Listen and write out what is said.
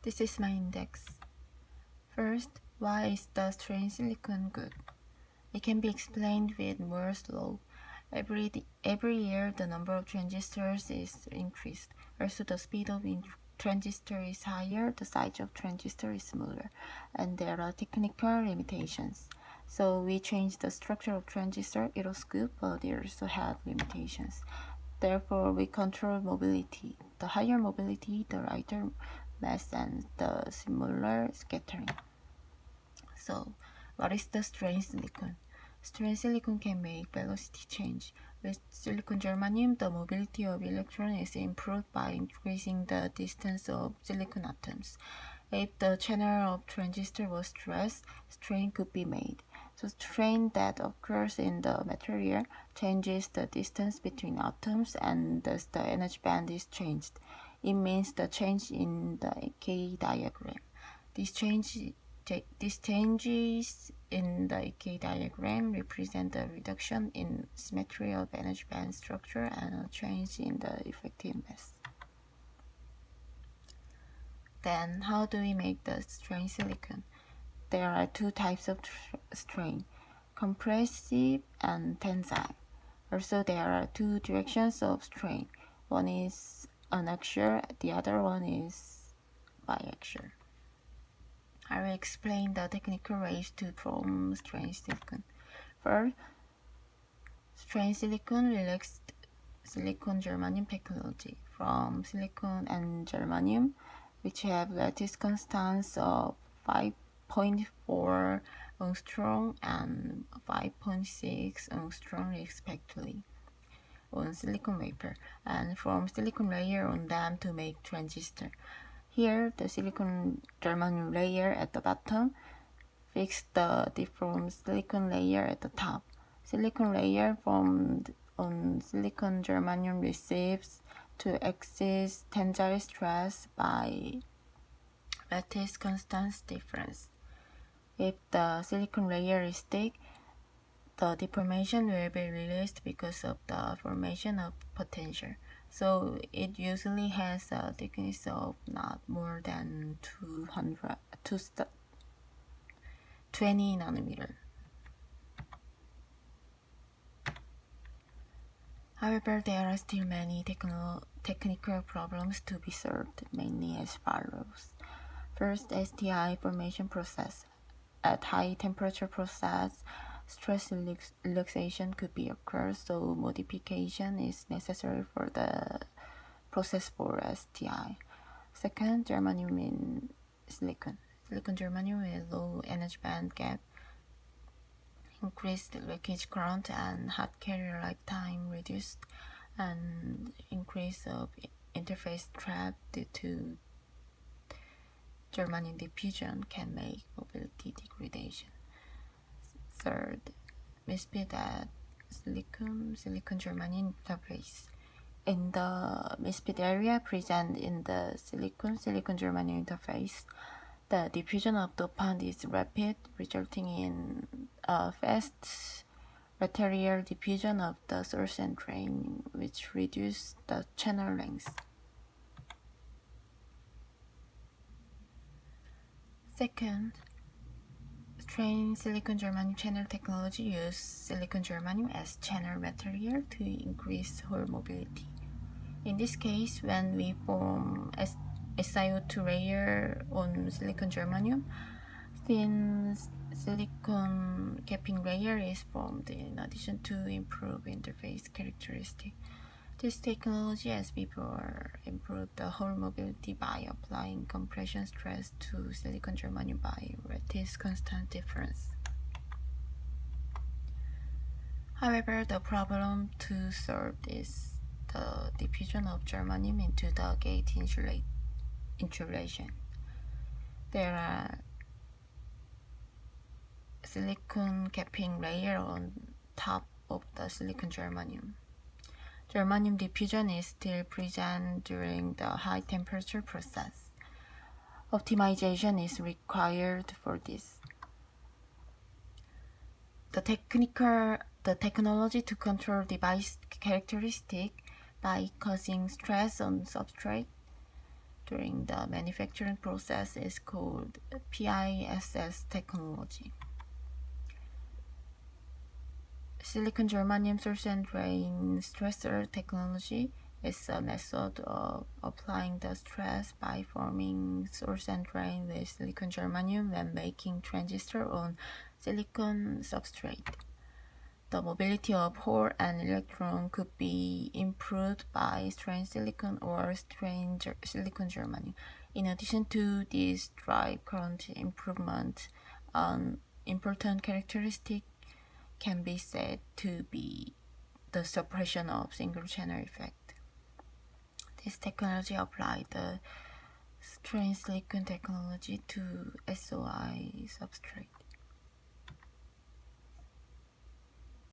This is my index. First, why is the strain silicon good? It can be explained with Moore's law. Every year, the number of transistors is increased. Also, the speed of transistor is higher, the size of transistor is smaller, and there are technical limitations. So we changed the structure of transistor. It was good, but it also had limitations. Therefore, we control mobility. The higher mobility, the lighter mass, and the smaller scattering. So, what is the strain silicon? Strain silicon can make velocity change. With silicon germanium, the mobility of electrons is improved by increasing the distance of silicon atoms. If the channel of transistor was stressed, strain could be made. So strain that occurs in the material changes the distance between atoms, and thus the energy band is changed. It means the change in the K diagram. These changes in the K diagram represent the reduction in symmetry of energy band structure and a change in the effective mass. Then, how do we make the strain silicon? There are two types of strain, compressive and tensile. Also, there are two directions of strain. One is axial, the other one is biaxial. I will explain the technical ways to form strain silicon. First, strain silicon relaxed silicon germanium technology. From silicon and germanium, which have lattice constants of 5.4 angstrom and 5.6 angstrom respectively on silicon wafer, and form silicon layer on them to make transistor. Here, the silicon germanium layer at the bottom fix the deformed silicon layer at the top. Silicon layer formed on silicon germanium receives to axis tensile stress by lattice constants difference. If the silicon layer is thick, the deformation will be released because of the formation of potential. So it usually has a thickness of not more than 20 nanometer. However, there are still many technical problems to be solved, mainly as follows. First, STI formation process. At high temperature process, stress relaxation could be occurred, so modification is necessary for the process for STI. Second, germanium in silicon. Silicon germanium with low energy band gap, increased leakage current and hot carrier lifetime reduced, and increase of interface trap due to germanium diffusion can make mobility degradation. Third, misfit at silicon germanium interface. In the misfit area present in the silicon germanium interface, the diffusion of dopant is rapid, resulting in a fast lateral diffusion of the source and drain, which reduces the channel length. Second, strain silicon germanium channel technology uses silicon germanium as channel material to increase hole mobility. In this case, when we form SiO2 layer on silicon germanium, thin silicon capping layer is formed in addition to improve interface characteristic. This technology has before improved the hole mobility by applying compression stress to silicon germanium by lattice constant difference. However, the problem to solve is the diffusion of germanium into the gate insulation. There are silicon capping layer on top of the silicon germanium. Germanium diffusion is still present during the high temperature process. Optimization is required for this. The technology to control device characteristic by causing stress on substrate during the manufacturing process is called PISS technology. Silicon germanium source and drain stressor technology is a method of applying the stress by forming source and drain with silicon germanium when making transistor on silicon substrate. The mobility of hole and electron could be improved by strained silicon or strained silicon germanium. In addition to these drive current improvement, an important characteristic can be said to be the suppression of single channel effect. This technology applied the strained silicon technology to SOI substrate.